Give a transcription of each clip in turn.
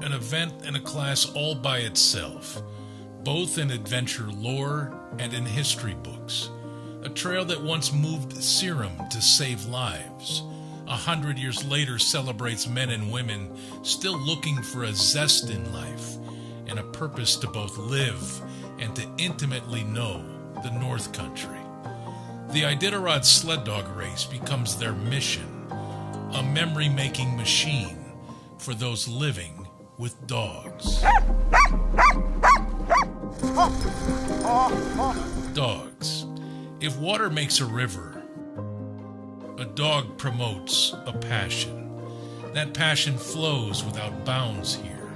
an event and a class all by itself, both in adventure lore and in history books. A trail that once moved serum to save lives, 100 years later celebrates men and women still looking for a zest in life and a purpose to both live and to intimately know the North Country. The Iditarod sled dog race becomes their mission, a memory-making machine for those living with dogs. Dogs. If water makes a river, a dog promotes a passion. That passion flows without bounds here,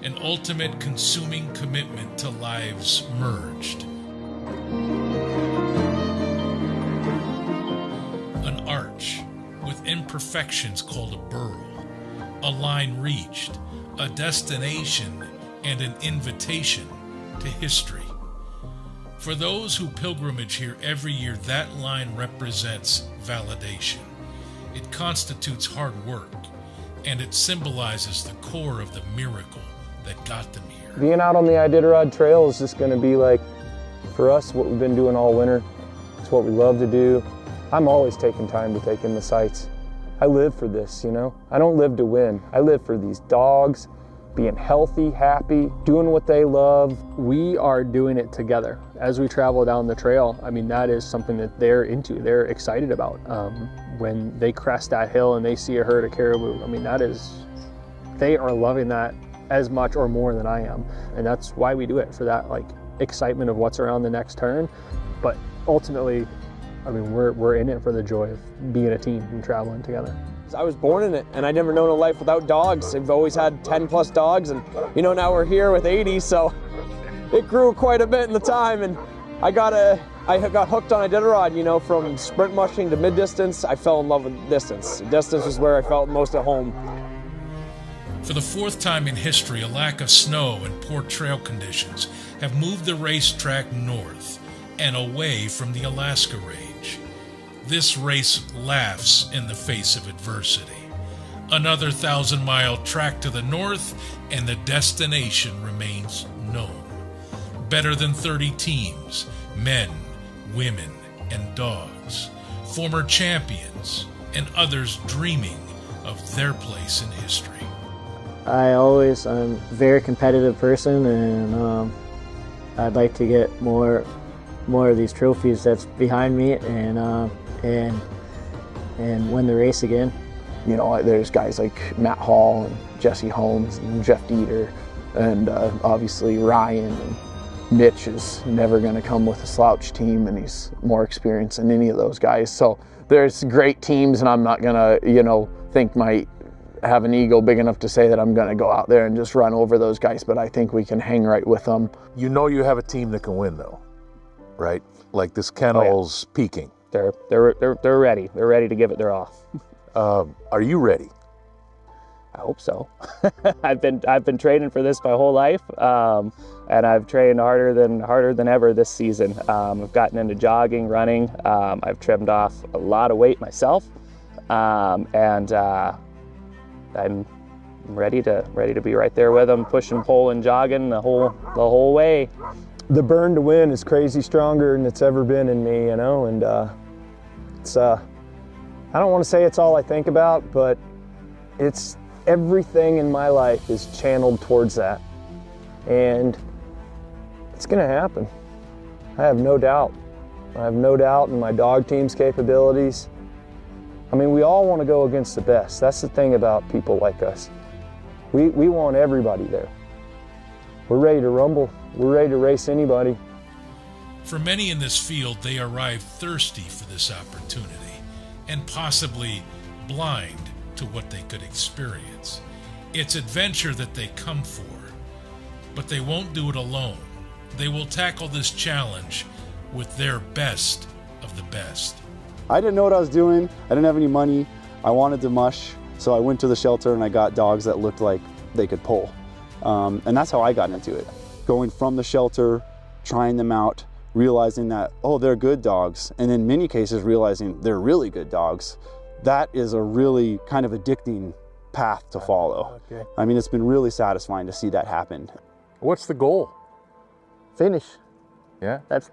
an ultimate consuming commitment to lives merged. An arch with imperfections called a burl, a line reached, a destination, and an invitation to history. For those who pilgrimage here every year, that line represents validation. It constitutes hard work, and it symbolizes the core of the miracle that got them here. Being out on the Iditarod Trail is just going to be like, for us, what we've been doing all winter. It's what we love to do. I'm always taking time to take in the sights. I live for this, you know? I don't live to win. I live for these dogs being healthy, happy, doing what they love. We are doing it together. As we travel down the trail, I mean, that is something that they're into, they're excited about. When they crest that hill and they see a herd of caribou, I mean, they are loving that as much or more than I am. And that's why we do it, for that like excitement of what's around the next turn. But ultimately, I mean, we're in it for the joy of being a team and traveling together. I was born in it, and I never known a life without dogs. I've always had 10 plus dogs, and you know, now we're here with 80, so it grew quite a bit in the time. And I got hooked on Iditarod, you know, from sprint mushing to mid distance. I fell in love with distance. Distance was where I felt most at home. For the fourth time in history, a lack of snow and poor trail conditions have moved the racetrack north and away from the Alaska range. This race laughs in the face of adversity. Another 1,000-mile track to the north, and the destination remains known. Better than 30 teams, men, women, and dogs, former champions, and others dreaming of their place in history. I'm a very competitive person, and I'd like to get more of these trophies that's behind me, and win the race again. You know, there's guys like Matt Hall and Jesse Holmes and Jeff Dieter, and obviously Ryan, and Mitch is never going to come with a slouch team, and he's more experienced than any of those guys. So there's great teams, and I'm not going to, you know, have an ego big enough to say that I'm going to go out there and just run over those guys, but I think we can hang right with them. You know you have a team that can win, though, right? Like this kennel's peaking. They're ready. They're ready to give it their all. Are you ready? I hope so. I've been training for this my whole life, and I've trained harder than ever this season. I've gotten into jogging, running. I've trimmed off a lot of weight myself, and I'm ready to be right there with them, pushing, pulling, jogging the whole way. The burn to win is crazy stronger than it's ever been in me, you know, and it's I don't want to say it's all I think about, but it's everything in my life is channeled towards that, and it's gonna happen. I have no doubt. I have no doubt in my dog team's capabilities. I mean, we all want to go against the best. That's the thing about people like us. We want everybody there. We're ready to rumble. We're ready to race anybody. For many in this field, they arrive thirsty for this opportunity and possibly blind to what they could experience. It's adventure that they come for, but they won't do it alone. They will tackle this challenge with their best of the best. I didn't know what I was doing. I didn't have any money. I wanted to mush, so I went to the shelter and I got dogs that looked like they could pull. And that's how I got into it. Going from the shelter, trying them out, realizing that, oh, they're good dogs, and in many cases realizing they're really good dogs. That is a really kind of addicting path to follow. Okay. I mean, it's been really satisfying to see that happen. What's the goal? Finish. Yeah. That's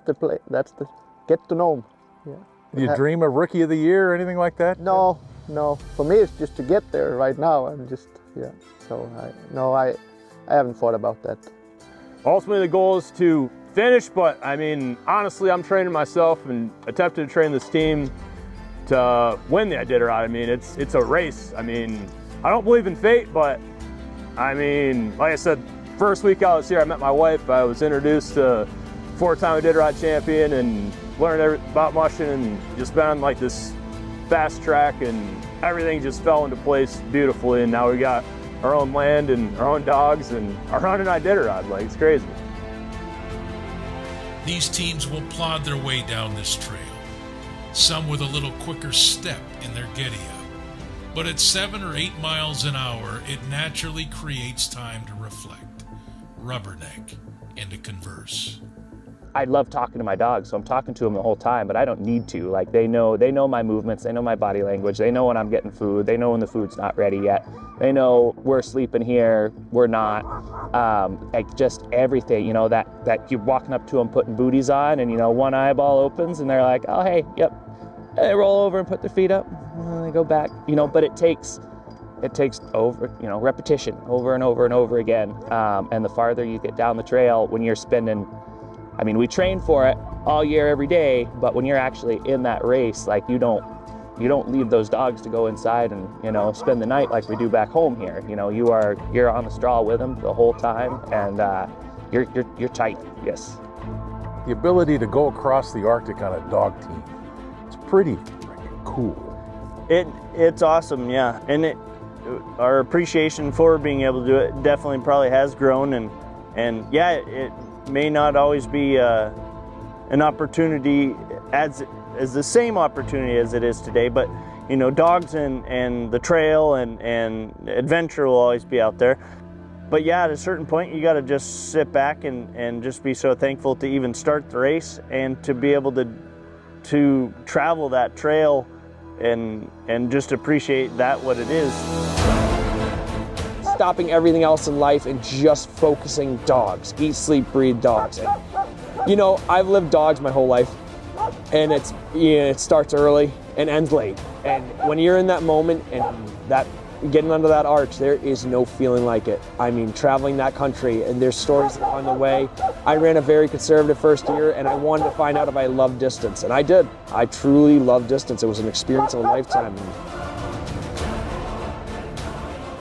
the play. That's the get to know 'em. Yeah. Do you dream of Rookie of the Year or anything like that? No. For me, it's just to get there right now. I'm just So I haven't thought about that. Ultimately, the goal is to finish, but I mean, honestly, I'm training myself and attempting to train this team to win the Iditarod. I mean, it's a race. I mean, I don't believe in fate, but I mean, like I said, first week I was here, I met my wife. I was introduced to four-time Iditarod champion and learned about mushing and just been on like this fast track, and everything just fell into place beautifully. And now we got our own land and our own dogs and our own Iditarod. Like, it's crazy. These teams will plod their way down this trail, some with a little quicker step in their giddy-up. But at 7 or 8 miles an hour, it naturally creates time to reflect, rubberneck, and to converse. I love talking to my dogs, so I'm talking to them the whole time, but I don't need to. Like, they know my movements, they know my body language, they know when I'm getting food, they know when the food's not ready yet, they know we're sleeping here, we're not. Like, just everything, you know, that you're walking up to them putting booties on, and, you know, one eyeball opens and they're like, oh, hey, yep. They roll over and put their feet up, and they go back, you know. But it takes over, you know, repetition over and over and over again. And the farther you get down the trail, when you're spending, I mean, we train for it all year, every day, but when you're actually in that race, like, you don't leave those dogs to go inside and, you know, spend the night like we do back home here. You know, you're on the straw with them the whole time, and you're tight. Yes. The ability to go across the Arctic on a dog team, it's pretty freaking cool. It's awesome, yeah. And our appreciation for being able to do it definitely probably has grown, and yeah, it may not always be an opportunity as the same opportunity as it is today, but, you know, dogs and the trail and adventure will always be out there. But yeah, at a certain point, you got to just sit back and just be so thankful to even start the race and to be able to travel that trail and just appreciate that what it is. Stopping everything else in life and just focusing dogs. Eat, sleep, breathe dogs. And, you know, I've lived dogs my whole life, and it starts early and ends late. And when you're in that moment and that getting under that arch, there is no feeling like it. I mean, traveling that country, and there's stories on the way. I ran a very conservative first year, and I wanted to find out if I loved distance, and I did. I truly loved distance. It was an experience of a lifetime.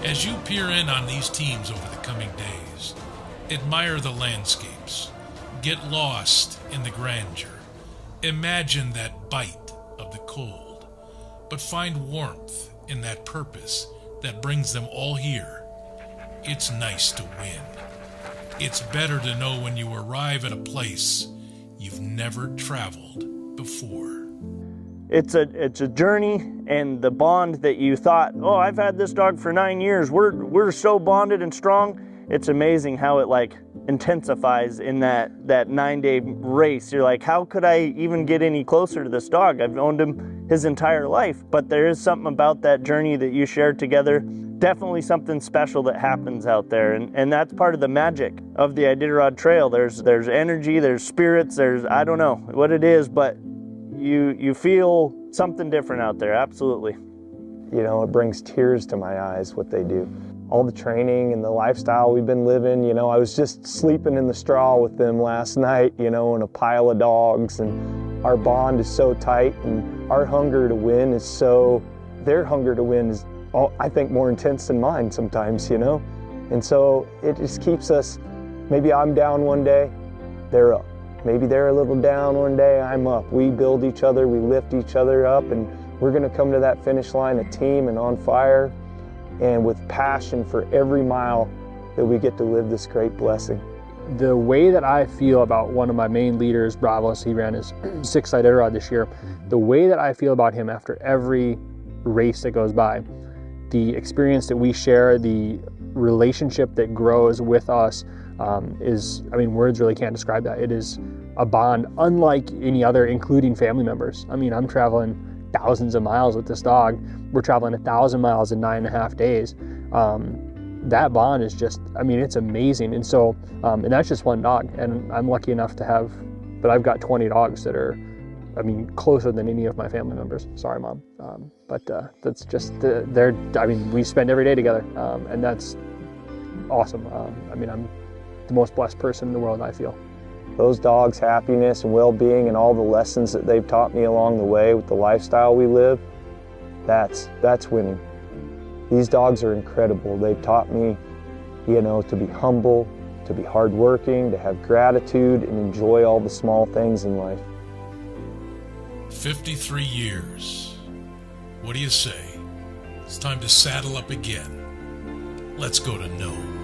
As you peer in on these teams over the coming days, admire the landscapes, get lost in the grandeur, imagine that bite of the cold, but find warmth in that purpose that brings them all here. It's nice to win. It's better to know when you arrive at a place you've never traveled before. It's a journey, and the bond that you thought, oh, I've had this dog for 9 years, we're so bonded and strong. It's amazing how it like intensifies in that 9-day race. You're like, how could I even get any closer to this dog? I've owned him his entire life, but there is something about that journey that you shared together, definitely something special that happens out there, and that's part of the magic of the Iditarod Trail. There's energy, there's spirits, there's, I don't know what it is, but you feel something different out there, absolutely. You know, it brings tears to my eyes what they do. All the training and the lifestyle we've been living, you know, I was just sleeping in the straw with them last night, you know, in a pile of dogs, and our bond is so tight, and our hunger to win is so, their hunger to win is, I think, more intense than mine sometimes, you know? And so it just keeps us, maybe I'm down one day, they're up. Maybe they're a little down one day, I'm up. We build each other, we lift each other up, and we're gonna come to that finish line a team and on fire, and with passion for every mile that we get to live this great blessing. The way that I feel about one of my main leaders, Bravos, he ran his 6th Iditarod this year. The way that I feel about him after every race that goes by, the experience that we share, the relationship that grows with us is, I mean, words really can't describe that. It is a bond unlike any other, including family members. I mean, I'm traveling thousands of miles with this dog. We're traveling 1,000 miles in 9.5 days. That bond is just, I mean, it's amazing. And so, and that's just one dog. And I'm lucky enough to have, but I've got 20 dogs that are, I mean, closer than any of my family members. Sorry, Mom. But that's just, they're, I mean, we spend every day together, and that's awesome. I mean, I'm the most blessed person in the world, I feel. Those dogs' happiness and well-being and all the lessons that they've taught me along the way with the lifestyle we live, that's winning. These dogs are incredible. They've taught me, you know, to be humble, to be hardworking, to have gratitude and enjoy all the small things in life. 53 years. What do you say? It's time to saddle up again. Let's go to No.